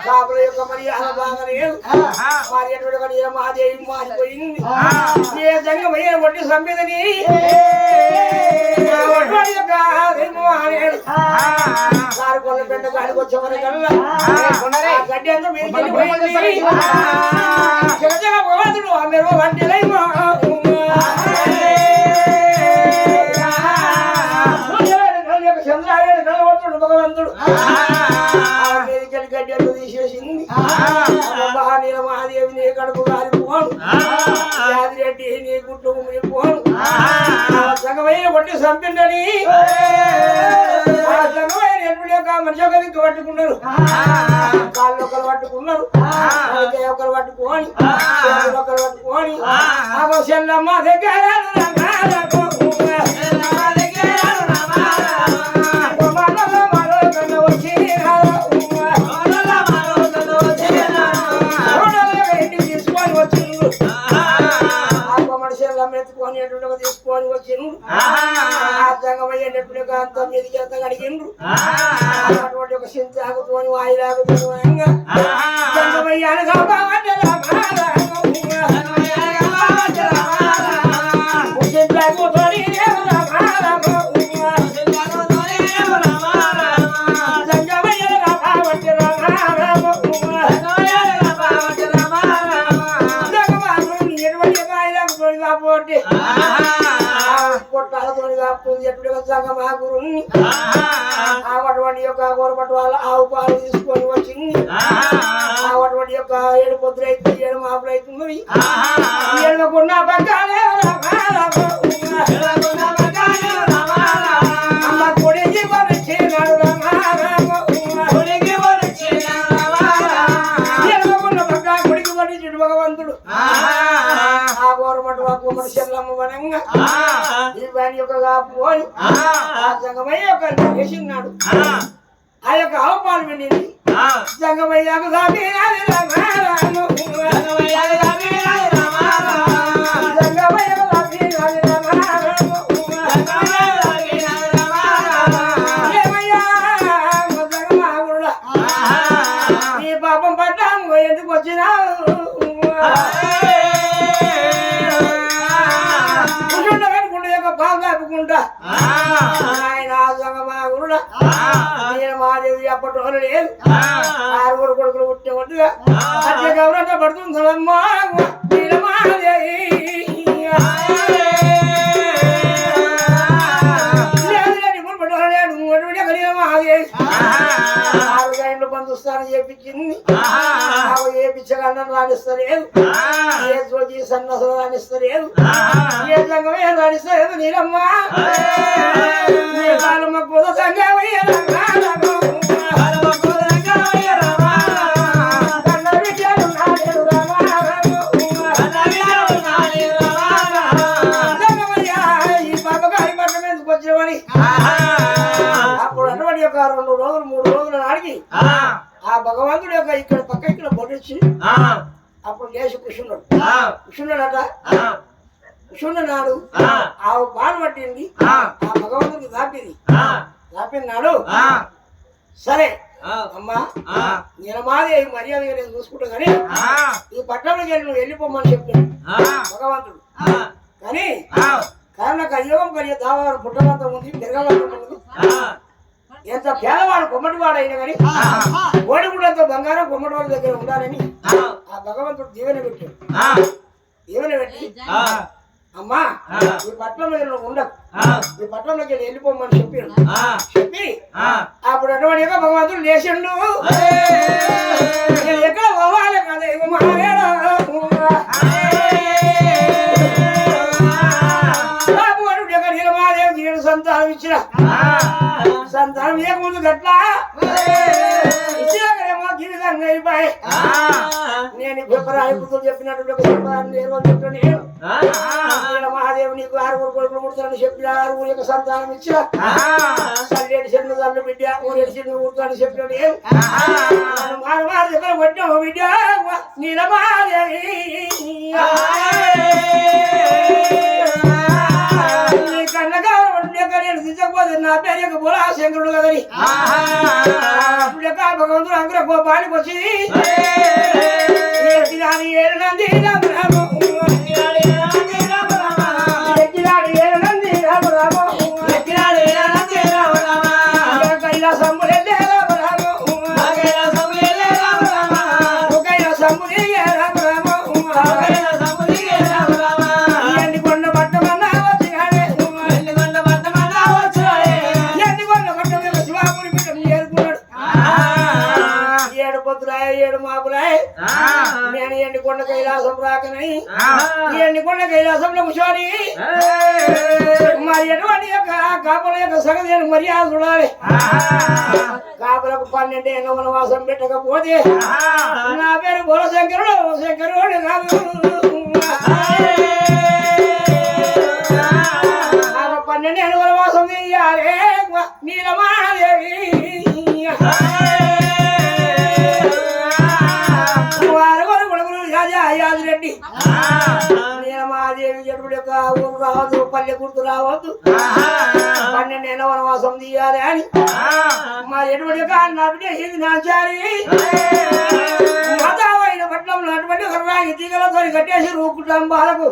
కాపుల యొక్క మర్యాద బాగలేదు మరి ఎటువంటి మహాదేవి మారిపోయింది ఏ జంగమయ్య ఒట్టి సంపేదని కారు కొన్న పెద్ద గాడికి వచ్చామని కల్లా గడ్డి అంతా మీరు భగవంతుడు అందరూ వంటలై చంద్రాయుడు కలవడుతుడు భగవంతుడు గడ్డి అంతా తీసేసింది నీల మహాదేవి నీ కడుపు కాలిపోను యాదిరెడ్డి నీ గుడ్డు పోను జగమయ్య కొట్టి చంపిండని జగమయ్య ఎప్పుడు యొక్క మనిషి ఒక దిక్కు పట్టుకున్నారు కాళ్ళు ఒకరు పట్టుకున్నారు ఒకరు పట్టుకోని ఒకరు పట్టుకోని చెల్లమ్మ దగ్గర ఎత్తుకొని ఎటు తీసుకొని వచ్చిండ్రు జంగమయ్యేటప్పుడు అంత మీదికి అంత అడిగిండ్రు అటువంటి ఒక సింతాగుతోని వాయిలాగుతోని జంగమయ్యాను అటువంటి యొక్క గోరపట్టు వాళ్ళ ఆవు పాలు తీసుకొని వచ్చింది అటువంటి యొక్క ఏడు పొద్దులు అయితే ఏడు మాపులు అవుతుంది ఏడుకున్న పక్కనే కొడికి వచ్చినాడు ఏడుకున్న పక్క కొడికి పడిచాడు భగవంతుడు ఆ గోరపట్టు కుమ్మడి చెల్లమ్మ వనంగా ఇవన్నీ యొక్క పోని జంగమయ్య యొక్క చేసినాడు ఆ యొక్క ఆవుపాలు వెళ్ళింది జంగమయ్యకు ఈ పాపం పడ్డాము ఎందుకు వచ్చినా ఆయన జంగమాగురుడా నేను మాదేవి అప్పట్లో లేదు ఆరుగురు కొడుకులు పుట్టే ఒట్టుగా అత్య గౌరవంగా పడుతుందమ్మా మాదేవి ఆరుగా ఇంట్లో బంధుస్తానని చేపించింది ఏ పిచ్చగాళ్ళని రాణిస్తలేదు ఏ జోజీ సన్నసలు రాణిస్తలేదు ఏ సంగమే రాణిస్తలేదు నీలమ్మ కాలమ్మ పూల సంగమయ్య ఈ పాప గారి పట్టణం ఎందుకు వచ్చేవని అప్పుడు అటువంటి యొక్క 2 రోజులు 3 రోజుల నాడికి ఆ భగవంతుడు యొక్క ఇక్కడ పక్క ఇక్కడ బొడిచి అప్పుడు లేచి కృష్ణుడు కృష్ణుడట కృష్ణుడు నాడు ఆవు పాలు పట్టింది ఆ భగవంతుడికి దాపినాడు సరే అమ్మా నిలమాది మర్యాదగా నేను చూసుకుంటా కానీ ఈ పట్టణంలోకి వెళ్ళి నువ్వు వెళ్ళిపోమని చెప్పాడు భగవంతుడు కానీ కారణ కలియోగం కలిగే దావారు పుట్టమంతా ఉంది తిరగలంతా ఉంది ఎంత పేదవాడు కొమ్మటివాడు అయినా కానీ ఓడిగుడంతో బంగారం కొమ్మటివాడి దగ్గర ఉండాలని ఆ భగవంతుడు దీవెన పెట్టాడు దీవెన పెట్టి అమ్మా ఈ పట్నంలో నువ్వు ఉండకు ఈ పట్నంలోకి వెళ్ళిపోమని చెప్పాడు చెప్పి అప్పుడు అటువంటి భగవంతుడు లేచిండు ఎక్కడ పోవాలి కదా నీలమాదేవి సంతానం ఇచ్చిన సంతానం ఏముంది గట్లా ఇచ్చినాకనేమో జీవితంగా అయిపోయి నేను చెప్పరాని కూతురు చెప్పినట్టు మహాదేవి నీకు 6 కొడుకులు పుడతానని చెప్పిన 6 యొక్క సంతానం ఇచ్చిన సల్లేటి చెన్ను తల్లి బిడ్డ 3 చెన్ను పుడతానని చెప్పినాడు దగ్గర కొట్టాము బిడ్డ నీలమాదేవి కన్నగా నేను తీసకపోతే నా పేరు యొక్క బోలా శంకరుడు కదని భగవంతుడు అంకుర గోపానికి వచ్చి ఏడు నంది రామరామో నేను ఎండికొండ కైలాసం రాకనని ఎండికొండ కైలాసంలో కూర్చొని మరి ఎటువంటి యొక్క కాపుల యొక్క సగతి మర్యాద చూడాలి కాపులకు 12 ఏళ్ళ వనవాసం పెట్టకపోతే నా పేరు బోలశంకరుడు శంకరుడు కాదు 12 ఏళ్ళ వనవాసం తీయాలి నీలమాదేవి యాదిరెడ్డి నీలమాదేవి జడుడు యొక్క ఊరు రావద్దు పల్లె గుర్తు రావద్దు 12 ఏళ్ళ వనవాసం తీయాలి అని మరి ఎటువంటి యొక్క నా బిడ్డ ఇది నాచారి మాతావైన పట్నంలో అటువంటి రాగి తీగలతో కట్టేసి రూపుటాం బాలకు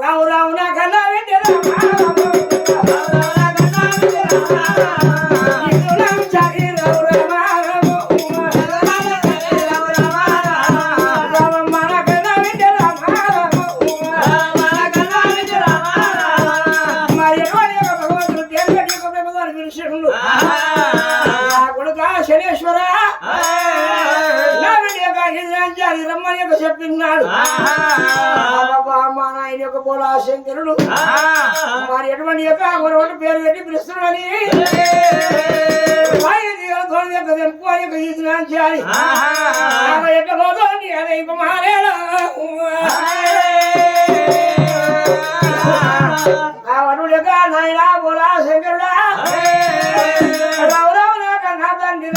రావు రావు నా కన్నా శనేశ్వర రమ్మని యొక్క చెప్పినాడు మా నాయన యొక్క బోలా శంకరుడు మరి ఎటువంటి యొక్క ఒకటి పేరు పెట్టి పిలుస్తున్నాడని నాయన బోలా శంకరుడా రావు నా కన్నా తండ్రి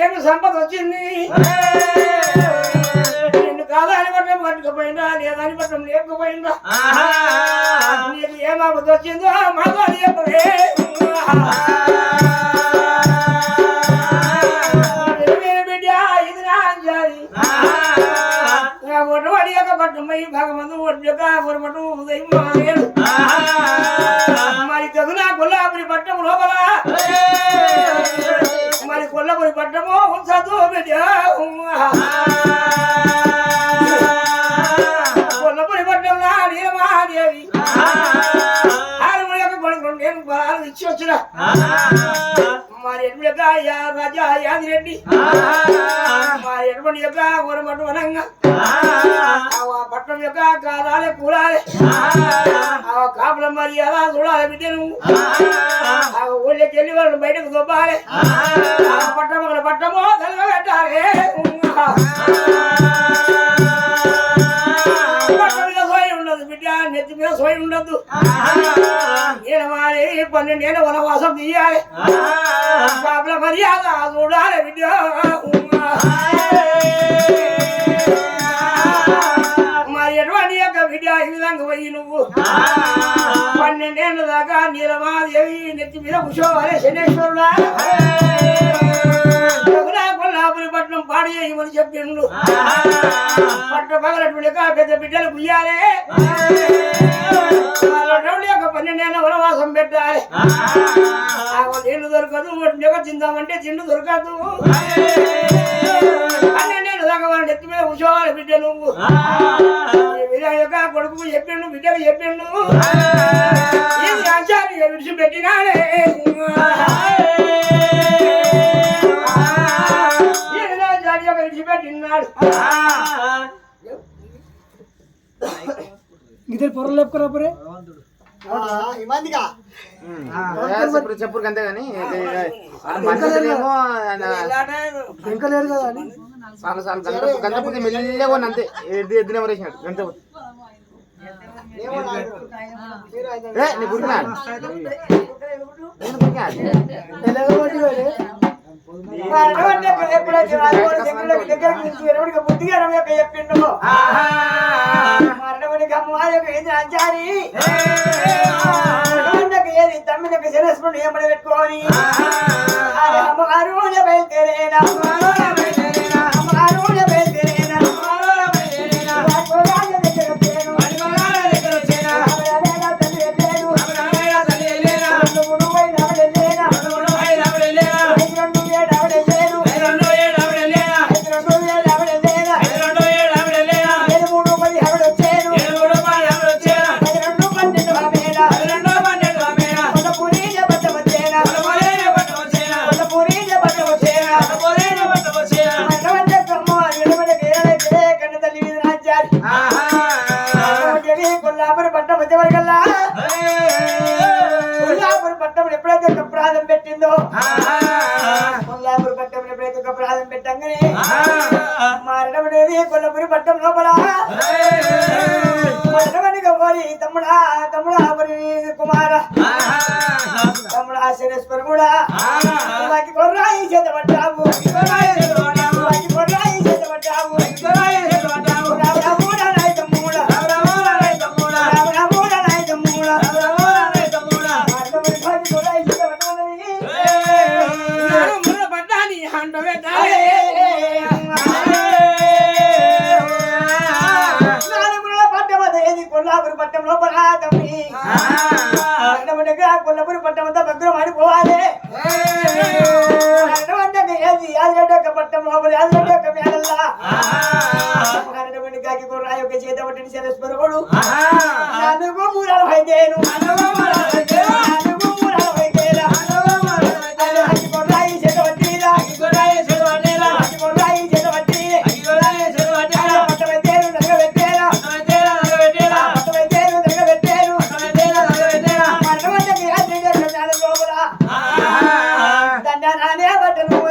ఏమి సంపద వచ్చింది నిన్ను కాదాని పట్టం పట్టుకుపోయిందా లేదని పట్టం లేకపోయిందా నీకు ఏమాపద వచ్చిందో మాతో చెప్పవే బిడ్డ ఇది నా అంజారి ఒడ్డువాడి యొక్క పట్టం పోయి భగవంతు ఒడ్డు యొక్క పొరపటు ఉదయం మాలేడు మరి తగునా కొల్లాపురి పట్టం లోపల మరి కొల్లపురి పట్టము ఉంచదు కొల్లపురి పట్టంలో నీలమహాదేవి ఆరు యొక్క కొడుకు నేను బాగా ఇచ్చి వచ్చిన మరి ఎటువంటి రాజా యాదిరెడ్డి మరి ఎటువంటి యొక్క ఊరమటు వనంగా పట్టణం యొక్క కాదాలే కూడాలి కాపుల మరి ఎలా చూడాలి బిడ్డను ఊళ్ళకి వెళ్ళి వాళ్ళని బయటకు దొబ్బాలి పట్టము తలగా పెట్టాలి పట్టం మీద సోయి ఉండదు బిడ్డ నెత్తి మీద సోయి ఉండదు నేను మరి 12 ఏళ్ళ వనవాసం తీయాలి కాపుల మర్యాద చూడాలి బిడ్డ మరి ఎటువంటి యొక్క బిడ్డ ఈ విధంగా పోయి నువ్వు 12 ఏళ్ళ దాకా నీలమాదేవి నెత్తి మీద కూర్చోవాలి శనేశ్వరుడా కొల్లాపురిపట్నం పాడి చేయమని చెప్పిండు పట్ట పగలటువంటి పెద్ద బిడ్డలు గుయ్యాలి యొక్క 12 ఏళ్ళ వనవాసం పెట్టాలి నీళ్లు దొరకదు నెగ తిందామంటే తిండి దొరకదు 12 ఏళ్ళ దాకా వాళ్ళ నెత్తి మీద కూర్చోవాలి బిడ్డ నువ్వు యొక్క కొడుకు చెప్పిండు బిడ్డకు చెప్పిండు ఇది ఆచార్య విడిచిపెట్టినాడే విడిచిపెట్టినాడు ఇద్దరు పొరలు లేపుకోరా పరే చెప్పుడు అంతే కానీ ఇంకా లేరు కదా అని గంతపతి మెల్లగా అంతే ఎద్దునే వరేసినాడు గంతపతి చెప్పిండు ఏది తమ్మిదకి శరస్సును ఏమని పెట్టుకోని అమ్మగారు బయలుదేరేనా అమ్మగారు బయలుదేరేనా కొల్లాపురి పట్టం వచ్చేవరకల్లా కొల్లాపురి పట్టం ఎప్పుడైతే ఒక ప్రాధం పెట్టిందో కొల్లాపురి పట్టం ఎప్పుడైతే ఒక ప్రాధం పెట్టంగానే మరణం అనేది కొల్లాపురి పట్టం లోపల మరణమనిగా పోయి తమ్ముడా తమ్ముడా కుమార తమ్ముడా శనేశ్వర కూడా కొర్రాయి చేత పట్టావు కొర్రాయి చేత పట్టావు కొల్లాపురి పట్టం లోపల కొల్లాపురి పట్టం అంతా భగ్రం ఆడిపోవాలి యాదగడ్డ పట్టం లోపల యాదగడ్డ మేడల్లా కాకి కొర్రాయి ఒక చేత పట్టిన శరస్వరుడు నన్ను మూరాలు అయితేను కొర్రాయి చేత పట్టిరా కొర్రాయి చేత పట్టి పట్టమైతేను నగబెట్టేరా పట్టమైతేను నగబెట్టేను మరణవద్దకి లోపల దండానే పట్టను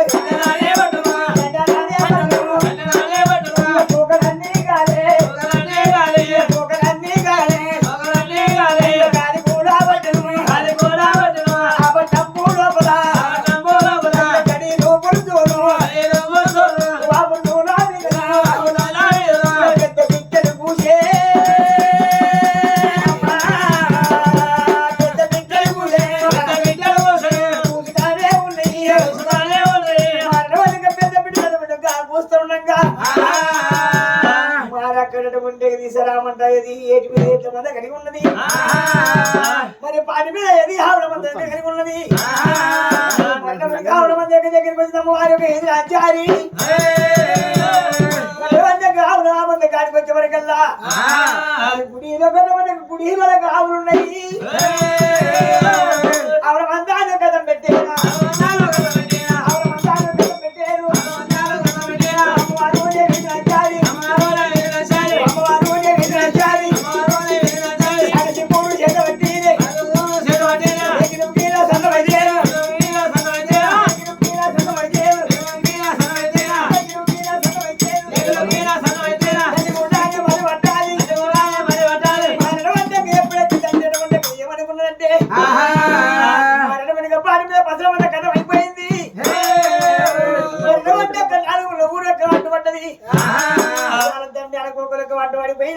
తీసరామంట ఏది ఏటి మీద ఎట్ల మంద కలిగి ఉన్నది మరి పాటి మీద ఏది ఆవిడ మంద కలిగి ఉన్నది ఆవిడ మంద దగ్గరికి వచ్చినాము వారి యొక్క ఏది ఆచారి ఆవులు ఆ మంద కాడికి వచ్చే వరకల్లా గుడిలో మనకు గుడి వరకు ఆవులు ఉన్నాయి ఆవిడ మందాన్ని కథం పెట్టేనా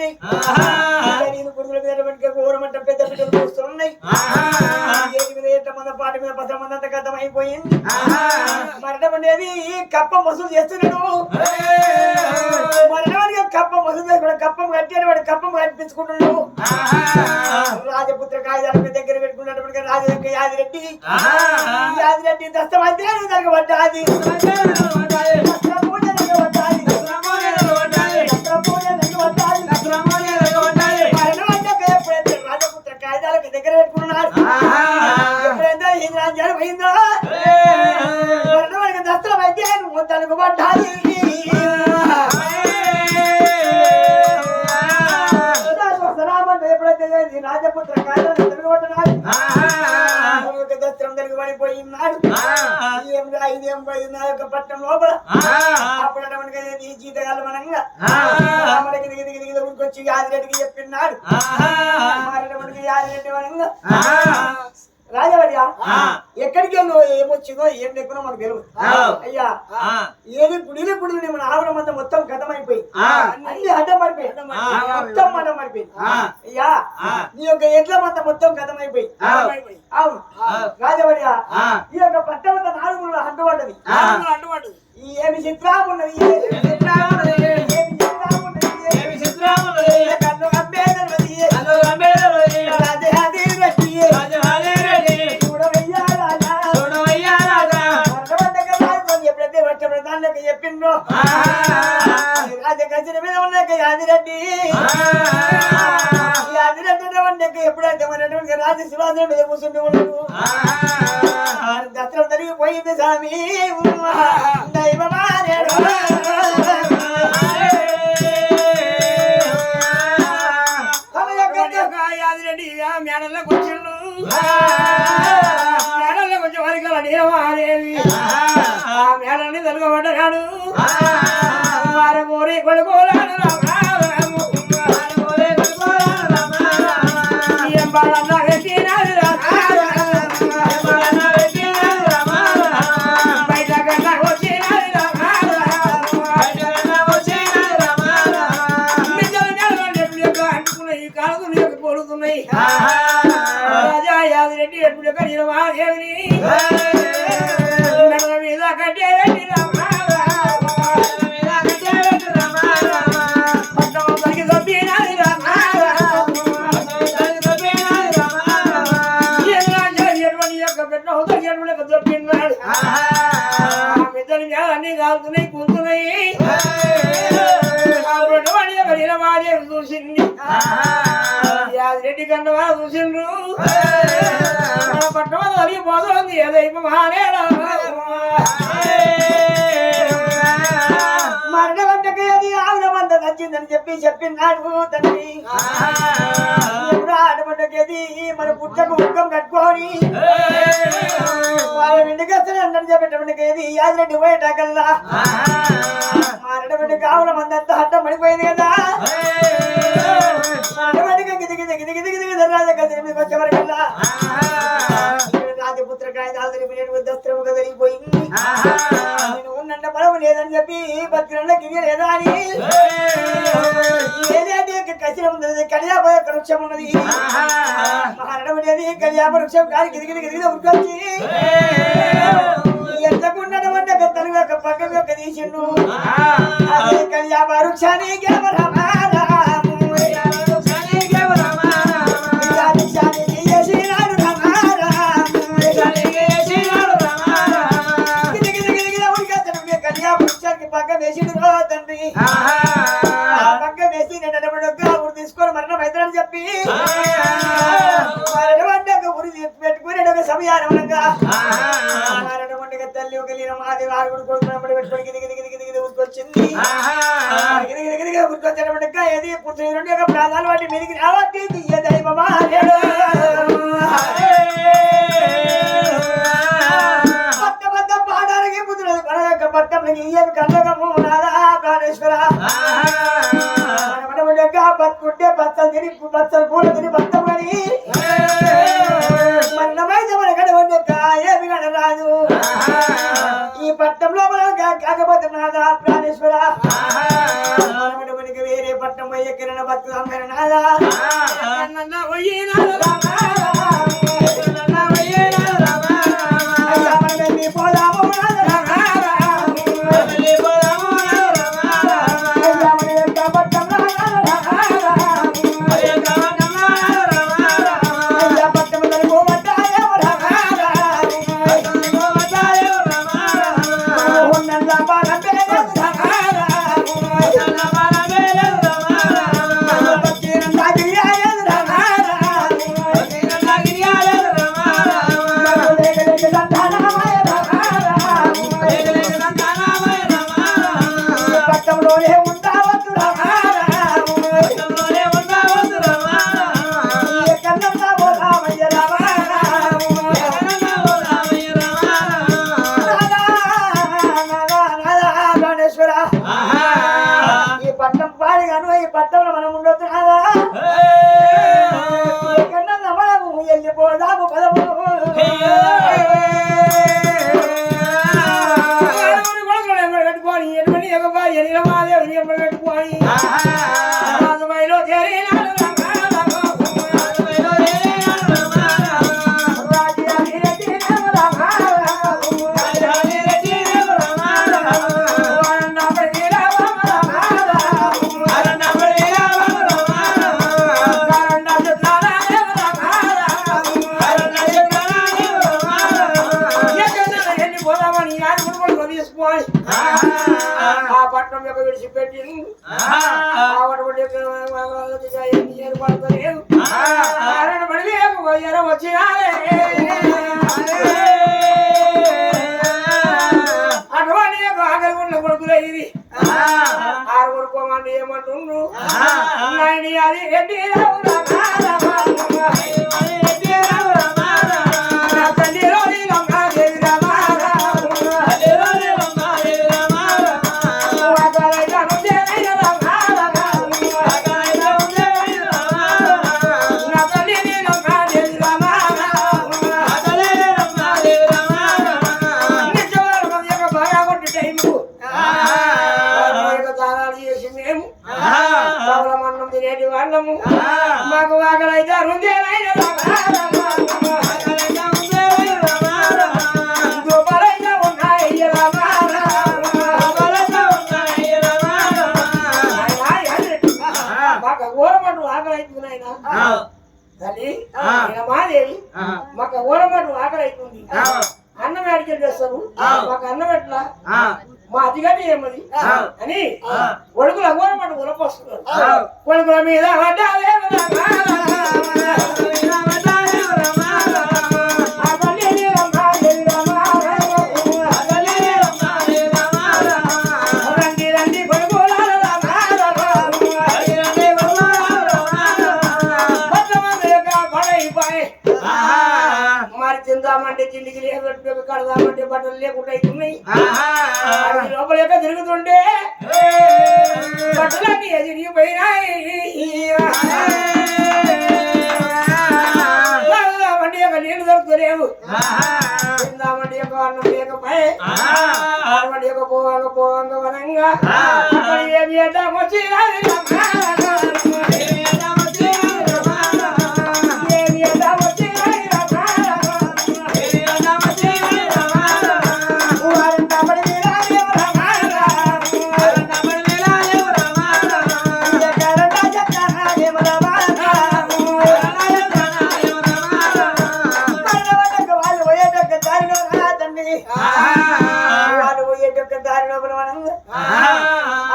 ఉన్నాయి నేను గురువుల మీద వెనుక ఘోరమంట పెద్ద బిడ్డలు చూస్తున్నాయి ఏటి మీద ఎట్ల మంద పాటి మీద 10 మంది అంత గతం అయిపోయింది మరణం అనేది కప్ప మసులు చేస్తున్నాడు మరణానికి కప్ప మసులు చేసుకున్నాడు కప్పం కట్టాడు వాడు కప్పం కనిపించుకుంటున్నాడు రాజపుత్ర కాగితాల దగ్గర పెట్టుకున్నటువంటి రాజు యాదిరెడ్డి దస్తమైతే జరగబడ్డాది రాజపుత్ర కాగితాలకు దగ్గర పెట్టుకున్నారు ఎప్పుడైతే ఈ రాజ్యాలు పోయిందో దస్తం అయితే తనకు పడ్డాది ఎప్పుడైతే రాజపుత్ర కాగితాలు దగ్గర పడ్డాడు దస్త్రం దగ్గర పడిపోయినాడు ఇదేం పోయింది నా యొక్క పట్టణం లోపల అప్పుడు ఈ జీతగాళ్ళు మనంగా ఊరికొచ్చి యాదిరెడ్డికి చెప్పినాడు యాదిరెడ్డి మనంగా రాజవర్య ఎక్కడికి వెళ్ళో ఏమొచ్చిందో ఏం లేకున్నా మనకు తెలియదు అయ్యా ఏది గుడిలో మన ఆవిడ మంద మొత్తం గతమైపోయి అన్ని అడ్డం పడిపోయి మొత్తం మనం పడిపోయి అయ్యా నీ యొక్క ఎడ్ల మంద మొత్తం గతమైపోయి అవును రాజవర్య ఈ యొక్క పట్టమంతా 4 అడ్డుపడ్డది ఏమి చిత్రం ఉన్నది కన్ను చెప్పిండ్రు రాజగజన మీద ఉన్నాక యాదిరెడ్డి వండక ఎప్పుడైతే మనటువంటి రాజ శివాజీ మీద కూర్చుంటూ ఉన్నాడు దసరా జరిగిపోయింది స్వామి దైవమానేడు యాదిరెడ్డి మేడల్లోకి వచ్చిండు మేడల్లోకి వచ్చే వారికి నీలమాదేవి ఆ మేడల్ని తొలగబడ్డాడు వారమూరి కొడుకోలాడు బయట కన్నా వచ్చినాడు అంటుకున్నాయి కాలుతులు యొక్క పొడుతున్నాయి రాజా యాదిరెడ్డి ఎప్పుడు యొక్క నీలమాదేవిని మీద కట్టే అన్ని కాలుతున్నాయి కూతున్నాయి చూసింది యాదిరెడ్డి కన్నా చూసిండ్రు పట్టణ అలిగిపోతుంది ఏదైపు మానేడా మరణ వంటకి అది ఆవిడ మంద నచ్చిందని చెప్పిన్నాడు తండ్రి ఆడమంటకేది మన పుట్టకు ముఖం కట్టుకొని వాళ్ళ ఇంటికి వస్తానని చెప్పేటప్పటికేది యాదిరెడ్డి పోయేటాకల్లా మారడమంటే కావుల మందంతా అడ్డం పడిపోయింది కదా వచ్చేవరకల్లా రాజపుత్ర కాయదాలు దస్త్రము కదిలిపోయింది నేను ఉన్నంత బలము లేదని చెప్పి భక్తులకి లేదా అని ఏదైతే కసిరం ఉన్నది కళ్యాపోయే వృక్షం ఉన్నది మహారణం అనేది కళ్యాప వృక్షం కానీ గిరిగిరి ఉరికొచ్చి ఎంతకున్నటువంటి తను యొక్క పక్కకు యొక్క తీసిండు కళ్యాప వృక్షాన్ని పక్క వేసిండు తండ్రి పక్క వేసి నేను ఊరు తీసుకొని మరణం అవుతాడని చెప్పి ఊరి పెట్టుకుని ఒక సమయానంగా మరణం వంటగా తల్లి ఒక లీన మాది వారు కొడుకున్నప్పుడు పెట్టుకొని గిది ఉరికొచ్చింది ఉరికొచ్చినప్పటికా ఏది పుట్టిన రెండు యొక్క ప్రాణాలు వాటి మీదికి రావట్టి దైవమా పట్టంలో ఏమి కన్నగము నాదా ప్రాణేశ్వర బతుకుంటే బత్తలు తిని బత్తలు పూలు తిని బత్తం అని మరణమైతే మన గడవండి ఏమి గడరాదు ఈ పట్టంలో మనం కాకపోతే నాదా ప్రాణేశ్వర మనకి వేరే పట్టం పోయే కిరణ బతుకు రంగనాథా నన్న పోయినాడు ఈ పట్టం పాడిగాను ఈ పట్టంలో మనం ఉండొచ్చు కదా ఎక్కడన్నా మనము వెళ్ళిపోదాము పదము పెట్టుకోని ఎటువంటి ఎగబాయి ఎనిలమాదేవి పెట్టుకోని రాజమైలో చేరినాడు ఆ పట్టణం యొక్క విడిచిపెట్టి ఏర్పడతలేదు వచ్చి అటువంటి యొక్క ఆకలి ఉన్న కొడుకులే ఇది ఆరు కొడుకోమంటే ఏమంటుండ్రు అది రెడ్డి మన్నం తినేటి వాళ్ళము మాకు ఆకలైతే అరుందేనైనా మాకు ఘోరమటు ఆకలైతున్నాయినా తల్లి మాదేవి మాకు ఘోరమటు ఆకలైతుంది అన్నం అడిగి చేస్తారు మాకు అన్నం ఎట్లా మా అతిగడ్డి ఏమది అని కొడుకుల ఘోరమటు ఉలపొస్తున్నారు కొడుకుల మీద మరి తిందామంటే తిండికి లేదు కడదామంటే బట్టలు లేకుండా అవుతున్నాయి లోపల తిరుగుతుంటే బట్టలన్నీ ఎదిరిగిపోయినాయి తాగుదామంటే ఒక నీళ్లు దొరుకుతలేవు తిందామంటే ఒక అన్నం లేకపోయి ఒక పోవంగ వనంగా ఏమి అడ్డం వచ్చి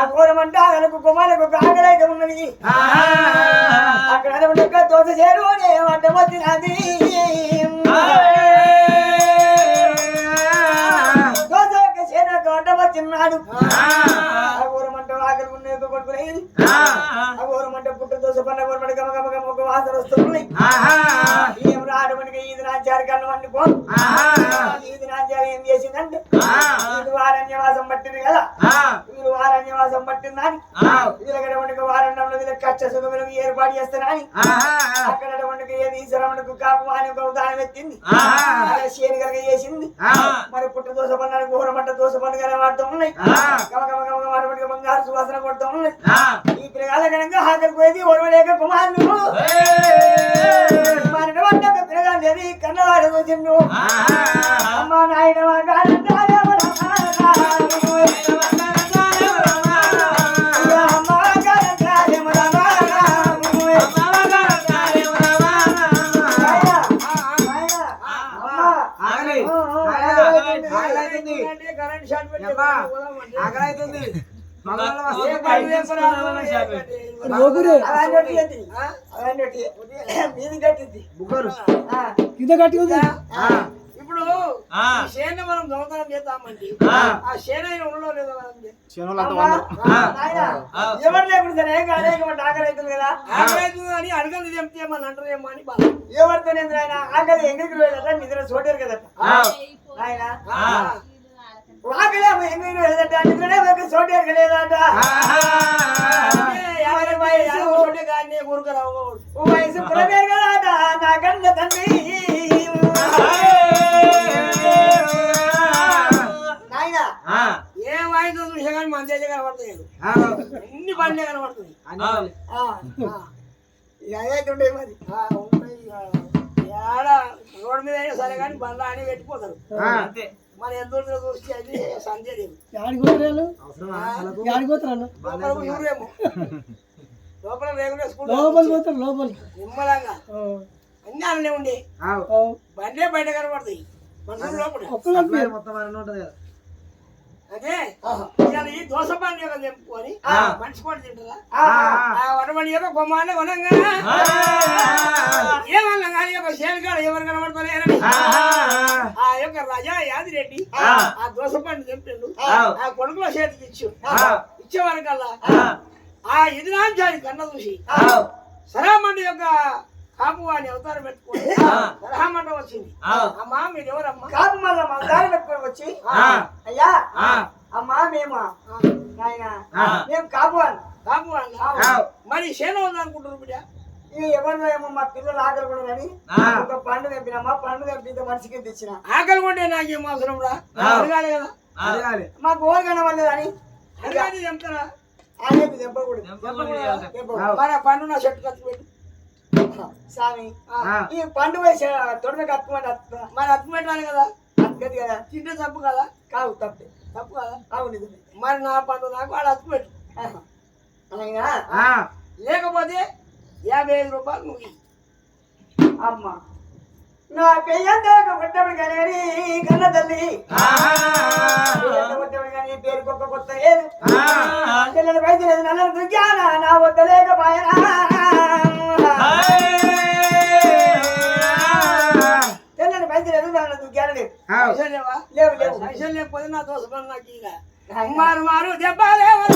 అఘోరమంటే వెనక కుమాలకు ఆకలైతే ఉన్నది అక్కడ దోశ చేరు అడ్డ వచ్చినది దోశ యొక్క చేను అడ్డ వచ్చిన్నాడు అఘోరమంటే ఆకలి ఉన్న కొడుకునేది అఘోరమంటే పుట్ట దోశ పన్న గోరమంటే గమ గమ గమ ఒక వాసన వస్తుంది ఏం రాడమని ఈది నాచారి కన్ను వండుకో ఈది నాచారి ఏం చేసిందంటే ఇది వారణ్యవాసం పట్టింది కదా వీళ్ళు వారణ్యవాసం పట్టిందని వీళ్ళకి వారణ్యంలో వీళ్ళకి కష్ట సుఖములకు ఏర్పాటు చేస్తానని అక్కడ ఏది శ్రవణకు కాపు అని ఒక ఉదాహరణ ఎత్తింది శేని కనుక చేసింది మరి పుట్ట దోశ పన్నాడు ఘోరమంట దోశ పండుగ వాడుతూ ఉన్నాయి గమగమగమగమగమగమగమగమగ బంగారు సువాసన కొడుతూ ఉన్నాయి ఈ పిల్లగాల కనుక హాజరు పోయేది ఓడవలేక కుమారుడు మన వంట పిల్లగాలి అది కన్నవాడు వచ్చిండు అమ్మ నాయన ఇప్పుడు సేన మనం దొంగతనం చేద్దామండి ఆ సేన ఉండలో లేదో ఎవరు లేకుండా ఆకలి అవుతుంది కదా ఆకలి అవుతుంది అని అడగలు చెప్తే మన అంటారేమో అని బాధ ఎవరితో ఆయన ఆకలి ఎంగిరికి వెళ్ళట నిద్ర చూడారు కదట ఆయన ఆకలి ఎంగిరికి వెళ్ళదట నిద్రనే చూడారు కలేదట ఊరుకురావు వయసు పురవేరు కదాట నా కన్న తండ్రి ఏ వాయిదో చూసా కానీ మన దగ్గర కనబడతాయి అన్ని బండ్లే కనబడుతుంది అదైతుండే మరి ఏడ రోడ్డు మీద అయినా సరే కానీ బండ్ల అని పెట్టిపోతారు మన ఎంత చూస్తే అది సందేహం ఊరేమో లోపల రేగులు వేసుకుంటారు నిమ్మలంగా అన్ని అలానే ఉండి బండ్లే బయట కనబడతాయి మనుషులు లోపల అదే ఈ దోశ పండు యొక్క తెంపుకొని మనిషి పండు తింటారా వనబడి యొక్క బొమ్మని కొనంగా ఏమన్నా కానీ యొక్క శేనకాడ ఎవరు కనబడతలేరని ఆ యొక్క రాజా యాదిరెడ్డి ఆ దోశ పండు తెంపిండు ఆ కొడుకులో చేతికి ఇచ్చేవారు కల్లా ఆ ఎదురాంచాలి కన్న చూసి సరామండి యొక్క కాపు అని అవతారం పెట్టుకోండి సలహామంట వచ్చింది అమ్మా మీరు ఎవరమ్మా కాపు మళ్ళీ అవతారం పెట్టుకొని వచ్చి అయ్యా అమ్మా మేమా ఆయన మేము కాపు అని మరి సేన ఉందనుకుంటున్నారు బిడ్డ ఇక ఎవరిలో ఏమో మా పిల్లలు ఆకలి కూడా కానీ ఒక పండు తెంపినమ్మా పండు తెంపితే మనిషికి తెచ్చిన ఆకలి కొంటే నాకేం అవసరం రా అడగాలి కదా మాకు ఓరు కనవలేదు అని అడగాలి తెంపుతారా అనేది తెంపకూడదు మన పండు నా చెట్టు ఖర్చు పెట్టు స్వామి ఈ పండు వయసు తొడమే అత్తుమంటే మరి అత్తు పెట్టాలి కదా అత్తది కదా తింటే తప్పు కదా కావు తప్పు కదా అవును మరి నా పండు నాకు వాడు అత్తు పెట్టు లేకపోతే 55 రూపాయలు నువ్వు అమ్మ నా పెయ్యంటే కొట్టబడి కానీ కన్న తల్లి కొట్టబడి కానీ పేరుకొక్క కొత్త లేదు పిల్లలు బయట లేదు నన్ను దుగ్గానా నా వద్దలేకపోయినా తెల్లని బయట లేదు నన్ను దుగ్గాన లేవు పైసలు లేకపోతే నా దోశ పని నాకు మారు దెబ్బలేవు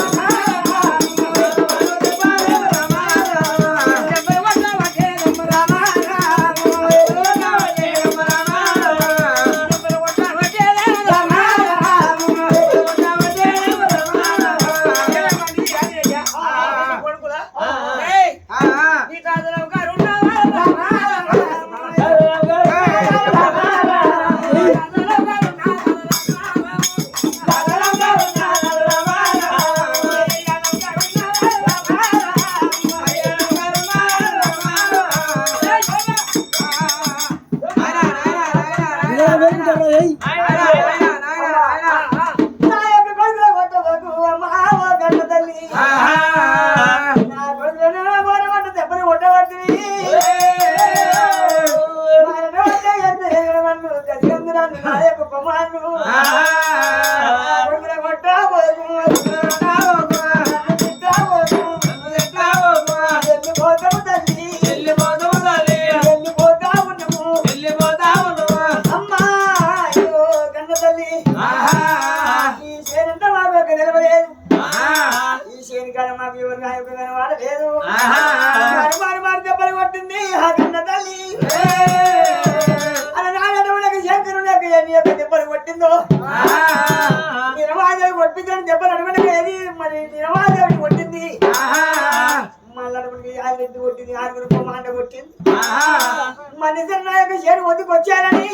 మనిషి నాయక చేరు ఒడ్డుకు వచ్చారని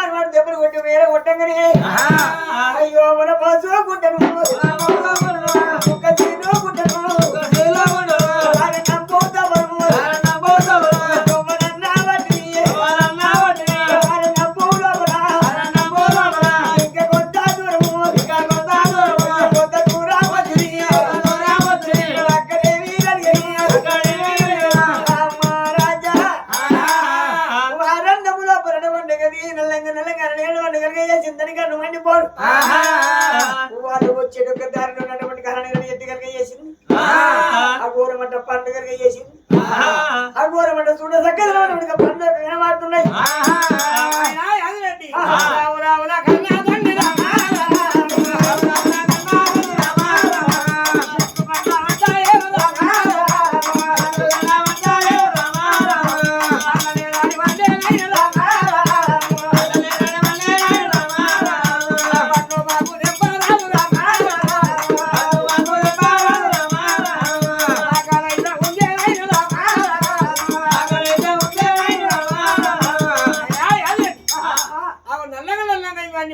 వారు దెబ్బలు కొట్టి వేరే కొట్టంగానే అయ్యో మన పశువు గుట్టను ఒక చీను గుట్టను వాళ్ళు వచ్చేటొక్క దారిలో ఉన్నటువంటి కారణంగా ఎట్టుకలుగా చేసింది అఘోరమంట పండుగలుగా చేసింది అఘోరమంట చూడ చక్కగా పండుగ కనబడుతున్నాయి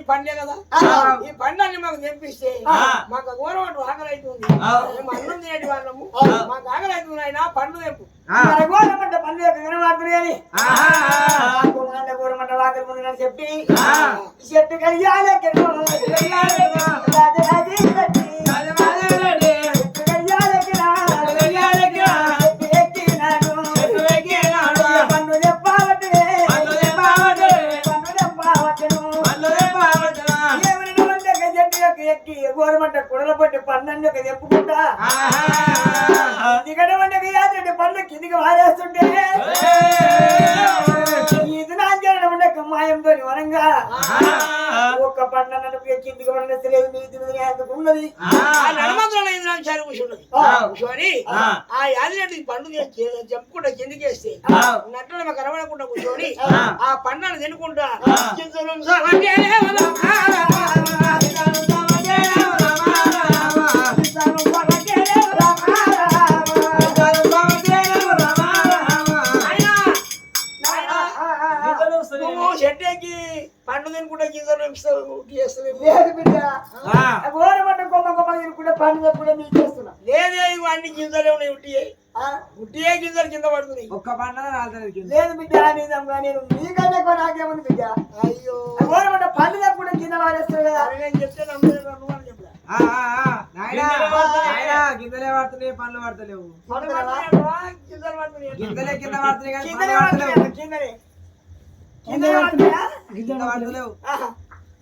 పండే కదా ఈ పండాన్ని మాకు తెప్పిస్తే మాకు గౌరవం ఆకలి అవుతుంది మేము అన్నం తినేటి వాళ్ళము మాకు ఆకలి అవుతుంది ఆయన పండు తెప్పు గౌరవమంట పండు యొక్క వినవాడుతుంది అని గౌరవమంట వాకలి ముందు చెప్పి చెట్టు కలియాలి గోరమంట కుడల పట్టి పన్నెండు ఒక చెప్పుకుంటా దిగడం అంటే యాత్రెడ్డి పళ్ళు కిందికి వారేస్తుంటే ఇది నాంజనం అంటే మాయంతో వరంగా ఒక్క పన్నెండు కిందికి పడినలేదు నీతి అందుకున్నది కూర్చొని ఆ యాదిరెడ్డి పండు చెప్పుకుంటా కిందికేస్తే నట్టున మాకు కనబడకుండా కూర్చొని ఆ పండును తినుకుంటా చెట్టేకి పండు తినుకుంటే గింజలు లేదు బిడ్డ గోరమంట కొమ్మ కొమ్మ తినుకుంటే పండు కూడా మీకు చేస్తున్నా లేదే ఇవన్నీ గింజలు ఉన్నాయి ఉట్టియే గింజలు కింద పడుతున్నాయి ఒక్క పండుగ లేదు బిడ్డ నేను నీకన్నా ఎక్కువ నాకేముంది బిడ్డ అయ్యో గోరమంట పండు కూడా కింద వారేస్తావు కదా నేను చెప్తే గింజలే పడుతున్నాయి పండ్లు పడతలేవు గింజలు పడుతున్నాయి గింజలే కింద పడుతున్నాయి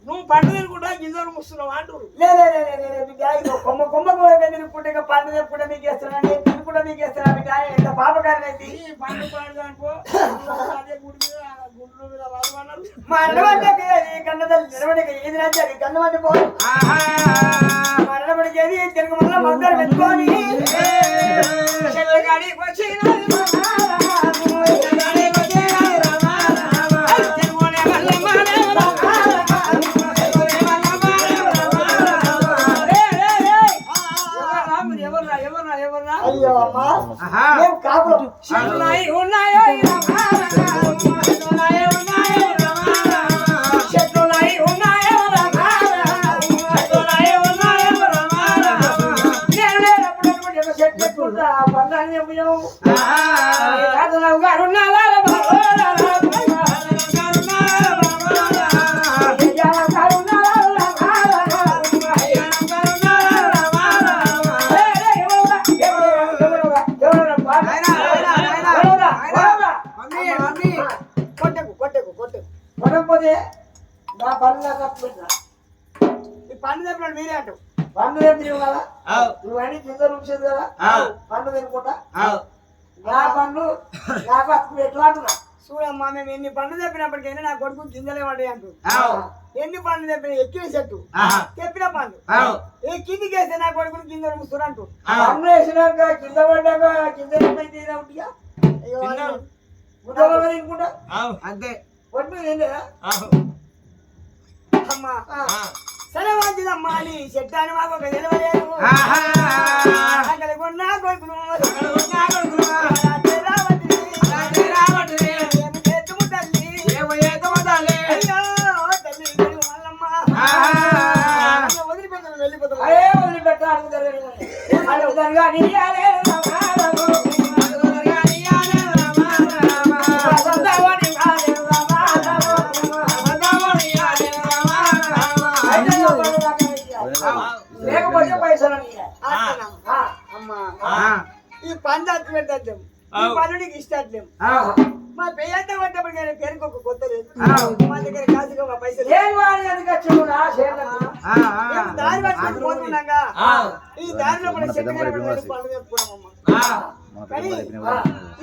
నువ్వు పండు తినుకుంటా గింజలు ముస్తున్నావు అంటారు లేదు కొమ్మ కొమ్మ తినుకుంటే పండు తినుకుంటే మీకు వేస్తున్నా నేను తినుకుంటా మీకు వేస్తున్నా బిడ్డ ఎంత పాపకారనైతే పండు పండుగ మా అన్నవాళ్ళకి కన్నదల్లి నిలబడికి ఏది నచ్చారు కన్నవాడి పో మా అన్నవాడికి ఏది తెలుగు వల్ల మందరు పెట్టుకొని అయ్యో అమ్మా మేము కాపురం ఉన్నాయో కొట్టకపోతే నా పనులు ఈ పండు తెప్పినాడు మీరే అంటావు పండు తెప్పినావు కదా నువ్వు అన్ని గింజలు ఉంచేది కదా పండు తినుకుంటా నా పండు నాకు అప్పుడు ఎట్లా అంటున్నా చూడమ్మా మేము ఎన్ని పండు తెప్పినప్పటికైనా నా కొడుకు గింజలే పడ్డాయి అంటు ఎన్ని పండ్లు తెప్పిన ఎక్కిన చెట్టు తెప్పిన పండు ఏ కిందికి వేస్తే నా కొడుకుని గింజలు ముస్తురు అంటూ పండు వేసినాక కింద పడ్డాక గింజలు తీరా తినుకుంటా అంతే ఒట్టు ఏంటా అమ్మా సరే మంచిదమ్మా అని చెట్టాన్ని మాకు ఒక నిలవలేదు అక్కడ కొన్నా కొడుకును లేకపోతే పైసలు అమ్మా ఈ పంచాయతీ పెట్టద్దాం ఈ పనులు నీకు ఇష్టం మా పెయ్యంతా పడ్డప్పుడు కానీ పేరుకి ఒక కొత్త లేదు మా దగ్గర కాసుగా మా పైసలు దారి పట్టుకొని పోతున్నాగా ఈ దారిలో మన చెట్టు పనులు చెప్పుకున్నామమ్మా కానీ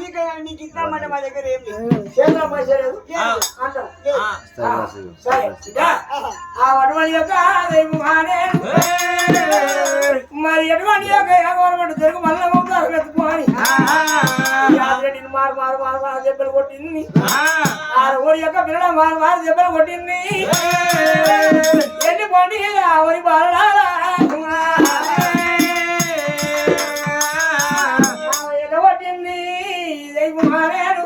ఇక నీకు ఇస్తామంటే మా దగ్గర ఏం లేదు చేతిలో పైసలు లేదు అంటారు సరే ఆ అటువంటి యొక్క మరి ఎటువంటి యొక్క గవర్నమెంట్ తెలుగు మళ్ళీ అవుతారు వెతుకోని మారు మారు మారు మారు దెబ్బలు కొట్టింది ఆ ఓడి యొక్క పిల్లల మారు మారు దెబ్బలు కొట్టింది ఎన్ని పోటీ వరి బాలడా కొట్టింది మారేడు